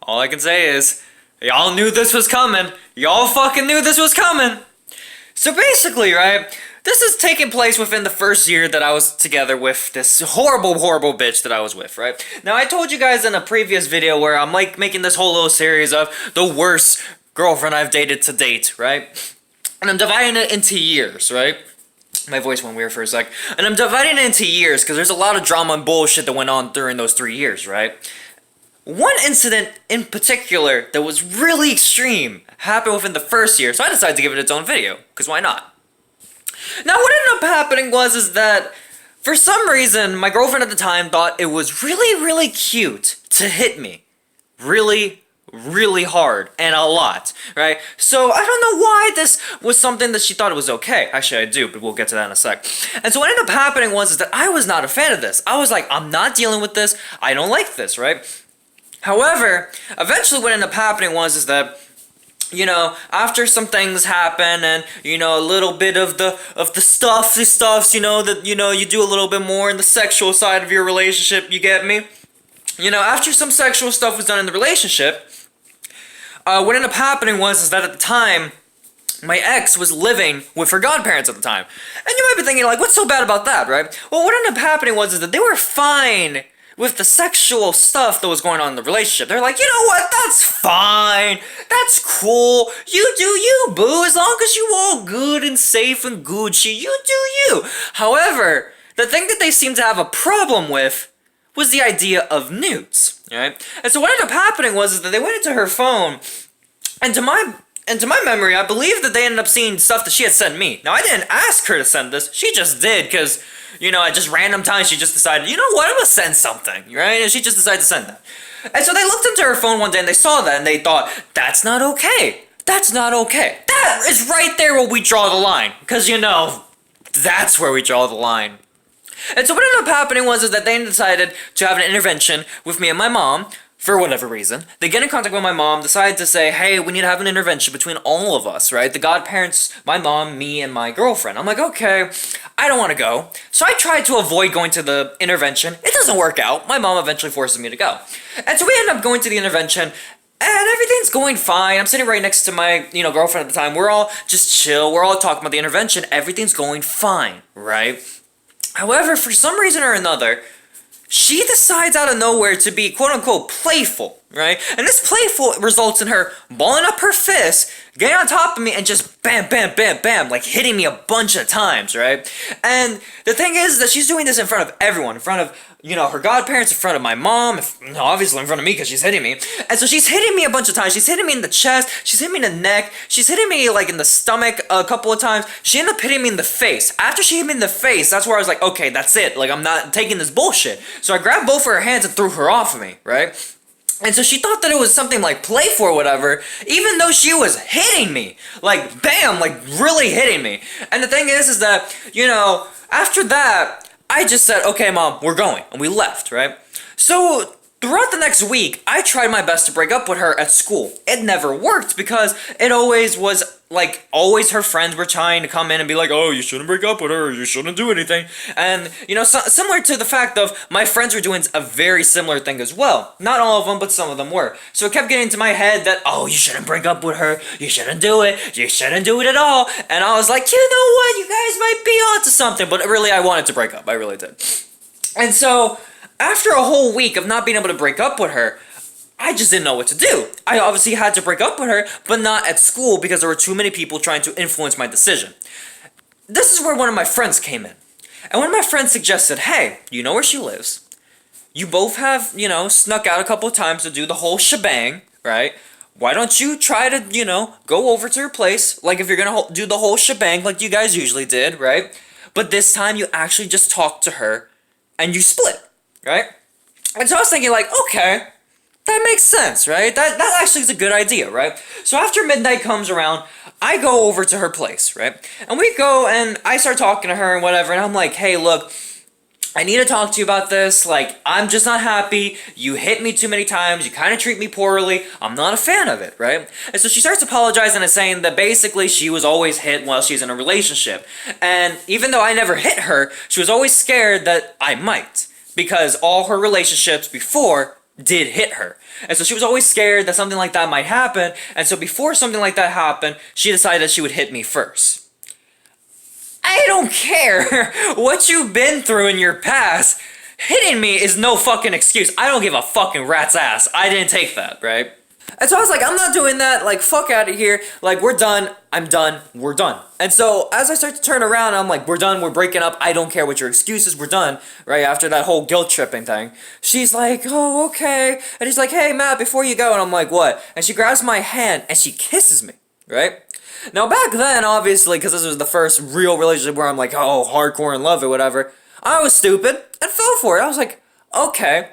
all I can say is, y'all knew this was coming. Y'all fucking knew this was coming. So basically, right, this is taking place within the first year that I was together with this horrible bitch that I was with, right? Now, I told you guys in a previous video where I'm like making this whole little series of the worst girlfriend I've dated to date, right? And I'm dividing it into years, right? My voice went weird for a sec. And I'm dividing it into years because there's a lot of drama and bullshit that went on during those 3 years, right? One incident in particular that was really extreme happened within the first year, so I decided to give it its own video, because why not? Now, what ended up happening is that, for some reason, my girlfriend at the time thought it was really cute to hit me. Really hard, and a lot, right? So, I don't know why this was something that she thought it was okay. Actually, I do, but we'll get to that in a sec. And so what ended up happening is that I was not a fan of this. I was like, I'm not dealing with this, I don't like this, right? However, eventually what ended up happening is that, you know, after some things happen and, you know, a little bit of the stuffs, you know, that, you know, you do a little bit more in the sexual side of your relationship, you get me? You know, after some sexual stuff was done in the relationship, what ended up happening is that at the time, my ex was living with her godparents at the time. And you might be thinking, like, what's so bad about that, right? Well, what ended up happening is that they were fine with the sexual stuff that was going on in the relationship. They're like, you know what, that's fine, that's cool, you do you, boo, as long as you all good and safe and Gucci, you do you. However, the thing that they seemed to have a problem with was the idea of nudes, right? And so what ended up happening is that they went into her phone, and to my memory, I believe that they ended up seeing stuff that she had sent me. Now, I didn't ask her to send this, she just did, because, you know, at just random times, she just decided, you know what, I'm gonna send something, right? And she just decided to send that. And so they looked into her phone one day and they saw that and they thought, that's not okay. That's not okay. That is right there where we draw the line. Because, you know, that's where we draw the line. And so what ended up happening is that they decided to have an intervention with me and my mom, for whatever reason. They get in contact with my mom, decide to say, hey, we need to have an intervention between all of us, right? The godparents, my mom, me, and my girlfriend. I'm like, okay, I don't want to go. So I tried to avoid going to the intervention. It doesn't work out. My mom eventually forces me to go. And so we end up going to the intervention, and everything's going fine. I'm sitting right next to my, you know, girlfriend at the time. We're all just chill. We're all talking about the intervention. Everything's going fine, right? However, for some reason or another, she decides out of nowhere to be quote-unquote playful, right? And this playful results in her balling up her fist, getting on top of me, and just bam, like hitting me a bunch of times, right? And the thing is that she's doing this in front of everyone, in front of, you know, her godparents, in front of my mom, obviously in front of me because she's hitting me. And so she's hitting me a bunch of times. She's hitting me in the chest, she's hitting me in the neck, she's hitting me like in the stomach a couple of times. She ended up hitting me in the face. After she hit me in the face, that's where I was like, okay, that's it. Like, I'm not taking this bullshit. So I grabbed both of her hands and threw her off of me, right? And so she thought that it was something like playful or whatever, even though she was hitting me. Like, bam, like really hitting me. And the thing is that, you know, after that, I just said, okay, Mom, we're going. And we left, right? So throughout the next week, I tried my best to break up with her at school. It never worked because it always was, like, always her friends were trying to come in and be like, oh, you shouldn't break up with her, you shouldn't do anything. And, you know, similar to the fact of my friends were doing a very similar thing as well. Not all of them, but some of them were. So it kept getting into my head that, oh, you shouldn't break up with her, you shouldn't do it, you shouldn't do it at all. And I was like, you know what, you guys might be onto something. But really, I wanted to break up, I really did. And so, after a whole week of not being able to break up with her, I just didn't know what to do. I obviously had to break up with her, but not at school because there were too many people trying to influence my decision. This is where one of my friends came in. And one of my friends suggested, hey, you know where she lives. You both have, you know, snuck out a couple of times to do the whole shebang, right? Why don't you try to, you know, go over to her place, like if you're gonna do the whole shebang like you guys usually did, right? But this time you actually just talk to her and you split, right? And so I was thinking like, okay, that makes sense, right? That actually is a good idea, right? So after midnight comes around, I go over to her place, right? And we go and I start talking to her and whatever, and I'm like, hey, look, I need to talk to you about this. Like, I'm just not happy. You hit me too many times. You kind of treat me poorly. I'm not a fan of it, right? And so she starts apologizing and saying that basically she was always hit while she's in a relationship. And even though I never hit her, she was always scared that I might. Because all her relationships before did hit her. And so she was always scared that something like that might happen. And so before something like that happened, she decided that she would hit me first. I don't care what you've been through in your past. Hitting me is no fucking excuse. I don't give a fucking rat's ass. I didn't take that, right? And so I was like, I'm not doing that. Like, fuck out of here. Like, we're done. I'm done. We're done. And so as I start to turn around, I'm like, we're done. We're breaking up. I don't care what your excuses. We're done. Right after that whole guilt tripping thing. She's like, oh, okay. And he's like, hey, Matt, before you go. And I'm like, what? And she grabs my hand and she kisses me. Right? Now, back then, obviously, because this was the first real relationship where I'm like, oh, hardcore in love or whatever, I was stupid and fell for it. I was like, okay,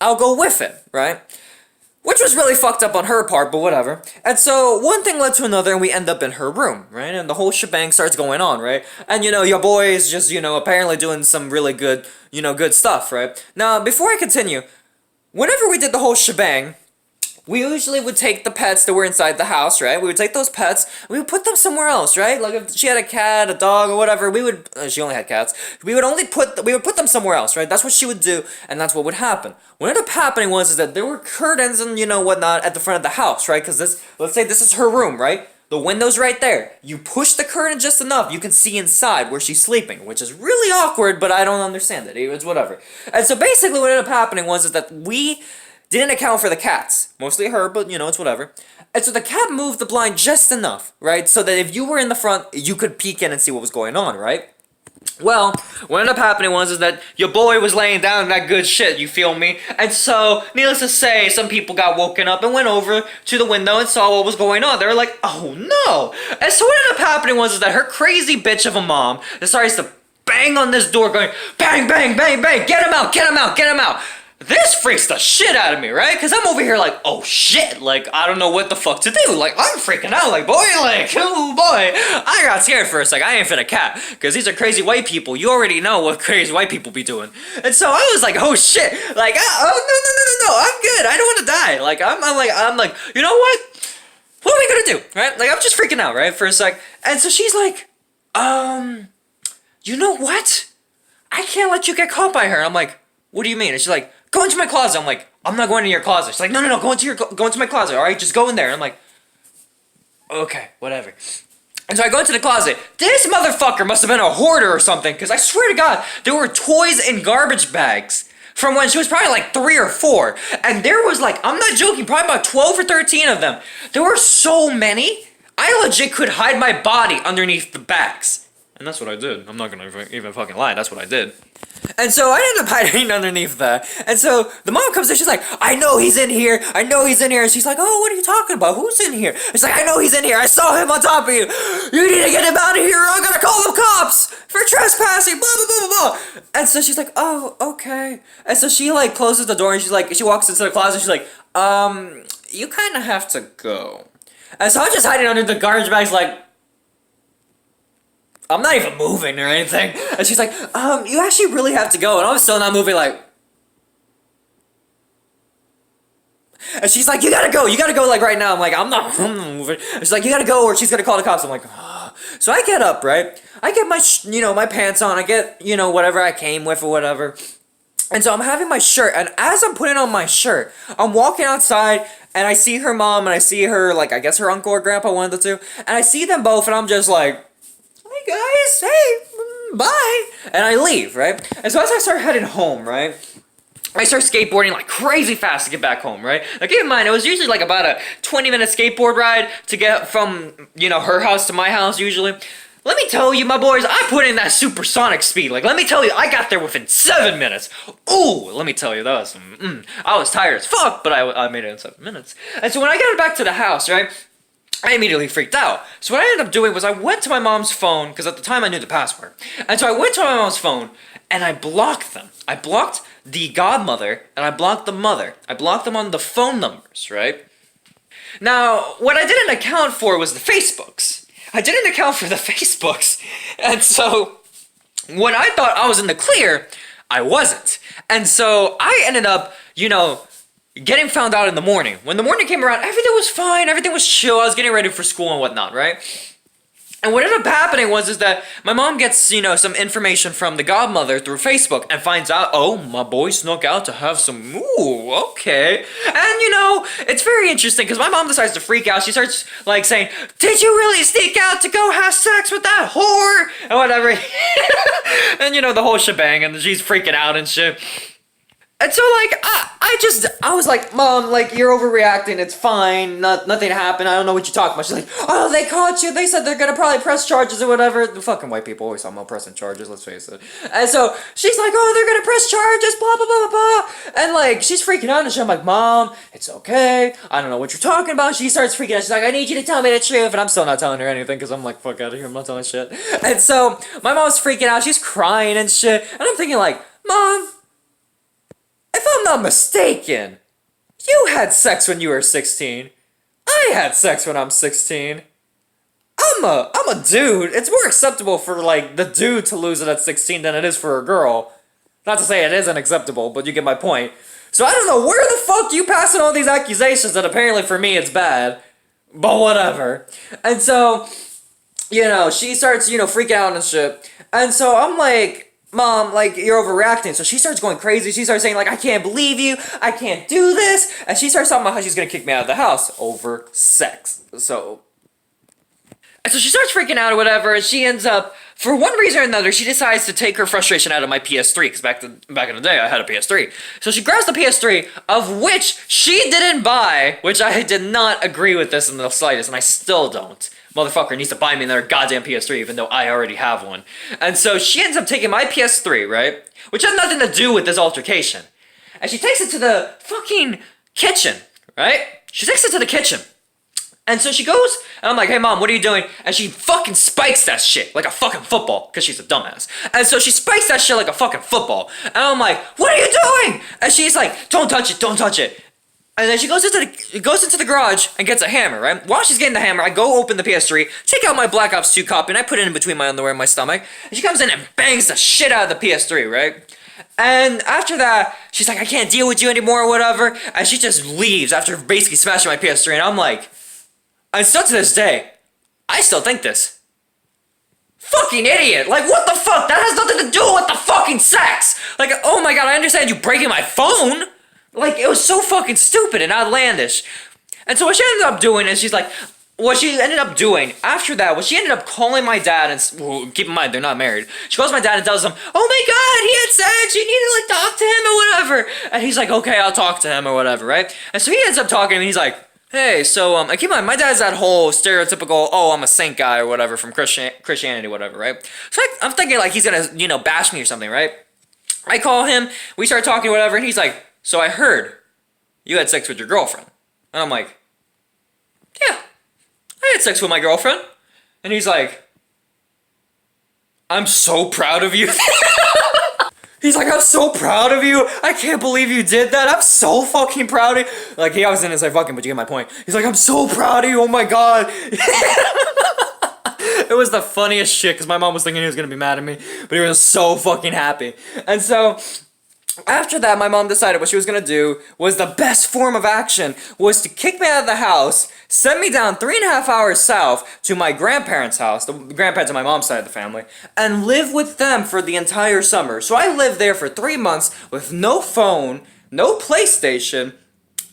I'll go with it, right? Which was really fucked up on her part, but whatever. And so, one thing led to another, and we end up in her room, right? And the whole shebang starts going on, right? And, your boy is just, apparently doing some really good, good stuff, right? Now, before I continue, whenever we did the whole shebang, we usually would take the pets that were inside the house, right? We would take those pets, and we would put them somewhere else, right? Like if she had a cat, a dog, or whatever, we would, she only had cats, we would put them somewhere else, right? That's what she would do, and that's what would happen. What ended up happening was that there were curtains and, whatnot at the front of the house, right? Because let's say this is her room, right? The window's right there. You push the curtain just enough, you can see inside where she's sleeping, which is really awkward, but I don't understand it. It's whatever. And so basically what ended up happening was that we didn't account for the cats. Mostly her, but it's whatever. And so the cat moved the blind just enough, right? So that if you were in the front, you could peek in and see what was going on, right? Well, what ended up happening was that your boy was laying down in that good shit, you feel me? And so, needless to say, some people got woken up and went over to the window and saw what was going on. They were like, oh no! And so what ended up happening was that her crazy bitch of a mom decides to bang on this door going, bang, bang, bang, bang, get him out, get him out, get him out! This freaks the shit out of me, right? Because I'm over here like, oh shit, like, I don't know what the fuck to do. Like, I'm freaking out, like, boy, like, oh boy. I got scared for a sec. I ain't finna cat. Because these are crazy white people. You already know what crazy white people be doing. And so I was like, oh shit. Like, oh, no, I'm good. I don't want to die. Like, I'm like, you know what? What are we gonna do, right? Like, I'm just freaking out, right, for a sec. And so she's like, you know what? I can't let you get caught by her. I'm like, what do you mean? And she's like, go into my closet. I'm like, I'm not going into your closet. She's like, no, go into my closet, all right? Just go in there. And I'm like, okay, whatever. And so I go into the closet. This motherfucker must have been a hoarder or something, because I swear to God, there were toys in garbage bags from when she was probably like 3 or 4. And there was like, I'm not joking, probably about 12 or 13 of them. There were so many, I legit could hide my body underneath the bags. And that's what I did. I'm not gonna even fucking lie, that's what I did. And so I ended up hiding underneath that. And so the mom comes in, she's like, I know he's in here. I know he's in here. And she's like, oh, what are you talking about? Who's in here? She's like, I know he's in here. I saw him on top of you. You need to get him out of here or I'm gonna call the cops for trespassing, blah, blah, blah, blah, blah. And so she's like, oh, okay. And so she like closes the door and she's like, she walks into the closet. She's like, you kind of have to go. And so I'm just hiding under the garbage bags like, I'm not even moving or anything. And she's like, you actually really have to go. And I'm still not moving, like. And she's like, you gotta go, like, right now. I'm like, I'm not moving. And she's like, you gotta go or she's gonna call the cops. I'm like, oh. So I get up, right? I get my, my pants on. I get, whatever I came with or whatever. And so I'm having my shirt. And as I'm putting on my shirt, I'm walking outside and I see her mom and I see her, like, I guess her uncle or grandpa, one of the two. And I see them both and I'm just like, hey guys, hey, bye. And I leave, right? And so as I start heading home, right? I start skateboarding like crazy fast to get back home, right? Now keep in mind, it was usually like about a 20-minute skateboard ride to get from, her house to my house usually. Let me tell you, my boys, I put in that supersonic speed. Like, let me tell you, I got there within 7 minutes. Ooh, let me tell you, that was I was tired as fuck, but I made it in 7 minutes. And so when I got back to the house, right? I immediately freaked out. So what I ended up doing was I went to my mom's phone, because at the time I knew the password. And so I went to my mom's phone, and I blocked them. I blocked the godmother, and I blocked the mother. I blocked them on the phone numbers, right? Now, what I didn't account for was the Facebooks. I didn't account for the Facebooks. And so, when I thought I was in the clear, I wasn't. And so, I ended up, getting found out in the morning. When the morning came around, everything was fine, everything was chill, I was getting ready for school and whatnot, right? And what ended up happening was is that my mom gets, some information from the godmother through Facebook and finds out, oh, my boy snuck out to have some, ooh, okay. And, it's very interesting because my mom decides to freak out. She starts, like, saying, did you really sneak out to go have sex with that whore? And whatever. And, the whole shebang, and she's freaking out and shit. And so, like, I was like, Mom, like, you're overreacting. It's fine. Nothing happened. I don't know what you're talking about. She's like, oh, they caught you. They said they're gonna probably press charges or whatever. The fucking white people always talking about pressing charges, let's face it. And so, she's like, oh, they're gonna press charges, blah, blah, blah, blah, blah. And, like, she's freaking out and shit. I'm like, Mom, it's okay. I don't know what you're talking about. She starts freaking out. She's like, I need you to tell me the truth. And I'm still not telling her anything because I'm like, fuck out of here. I'm not telling shit. And so, my mom's freaking out. She's crying and shit. And I'm thinking, like, Mom, if I'm not mistaken, you had sex when you were 16. I had sex when I'm 16. I'm a dude. It's more acceptable for, like, the dude to lose it at 16 than it is for a girl. Not to say it isn't acceptable, but you get my point. So I don't know where the fuck you passing all these accusations that apparently for me it's bad. But whatever. And so, she starts, freaking out and shit. And so I'm like, Mom, like, you're overreacting. So she starts going crazy. She starts saying, like, I can't believe you. I can't do this. And she starts talking about how she's gonna kick me out of the house over sex. And so she starts freaking out or whatever, and she ends up, for one reason or another, she decides to take her frustration out of my PS3, because back in the day, I had a PS3. So she grabs the PS3, of which she didn't buy, which I did not agree with this in the slightest, and I still don't. Motherfucker needs to buy me another goddamn PS3, even though I already have one. And so she ends up taking my PS3, right? Which has nothing to do with this altercation. And she takes it to the fucking kitchen, right? She takes it to the kitchen. And so she goes, and I'm like, hey Mom, what are you doing? And she fucking spikes that shit like a fucking football, because she's a dumbass. And so she spikes that shit like a fucking football. And I'm like, what are you doing? And she's like, don't touch it, don't touch it. And then she goes into the garage and gets a hammer, right? While she's getting the hammer, I go open the PS3, take out my Black Ops 2 copy, and I put it in between my underwear and my stomach. And she comes in and bangs the shit out of the PS3, right? And after that, she's like, I can't deal with you anymore or whatever. And she just leaves after basically smashing my PS3. And I'm like, and still to this day, I still think this. Fucking idiot! Like, what the fuck? That has nothing to do with the fucking sex! Like, oh my god, I understand you breaking my phone! Like, it was so fucking stupid and outlandish. And so what she ended up doing is what she ended up doing after that was she ended up calling my dad and, well, keep in mind, they're not married. She calls my dad and tells him, oh my god, he had sex, you need to, like, talk to him or whatever. And he's like, okay, I'll talk to him or whatever, right? And so he ends up talking to him and he's like, hey, so, I keep in mind, my dad's that whole stereotypical, oh, I'm a saint guy or whatever from Christianity, whatever, right? So I'm thinking, like, he's gonna, bash me or something, right? I call him, we start talking, whatever, and he's like, so I heard you had sex with your girlfriend. And I'm like, yeah, I had sex with my girlfriend. And he's like, I'm so proud of you. He's like, I'm so proud of you. I can't believe you did that. I'm so fucking proud of you. Like, he always didn't say fucking, but you get my point. He's like, I'm so proud of you. Oh my god. It was the funniest shit because my mom was thinking he was going to be mad at me. But he was so fucking happy. And so after that, my mom decided what she was gonna do was the best form of action was to kick me out of the house, send me down 3.5 hours south to my grandparents' house, the grandparents on my mom's side of the family, and live with them for the entire summer. So I lived there for 3 months with no phone, no PlayStation,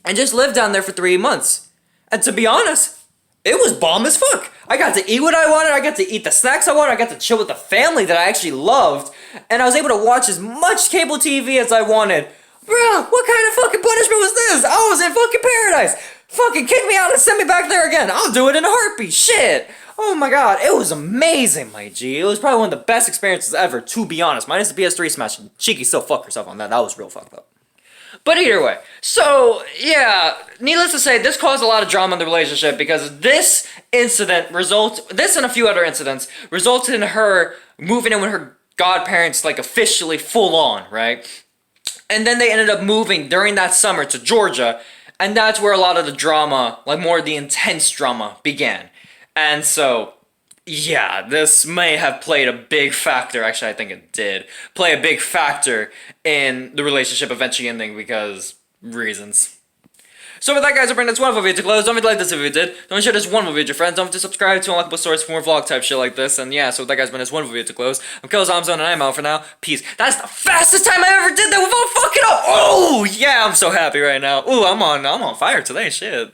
and just lived down there for 3 months. And to be honest, it was bomb as fuck. I got to eat what I wanted, I got to eat the snacks I wanted, I got to chill with the family that I actually loved, and I was able to watch as much cable TV as I wanted. Bruh, what kind of fucking punishment was this? I was in fucking paradise. Fucking kick me out and send me back there again. I'll do it in a heartbeat. Shit. Oh my god, it was amazing, my G. It was probably one of the best experiences ever, to be honest. Minus the PS3 smash. Cheeky still fucked herself on that. That was real fucked up. But either way, so, yeah, needless to say, this caused a lot of drama in the relationship because this incident this and a few other incidents, resulted in her moving in with her godparents, like, officially full on, right? And then they ended up moving during that summer to Georgia, and that's where a lot of the drama, like, more of the intense drama began. And so, yeah, this may have played a big factor, actually I think it did, play a big factor in the relationship eventually ending because reasons. So with that, guys, I'll bring this wonderful video to close. Don't forget to like this if you did. Don't share this wonderful video with your friends. Don't forget to subscribe to Unlockable Stories for more vlog type shit like this. And yeah, so with that, guys, been this wonderful video to close. I'm Killzone and I'm out for now. Peace. That's the fastest time I ever did that without fucking up. Oh yeah, I'm so happy right now. Ooh, I'm on fire today. Shit.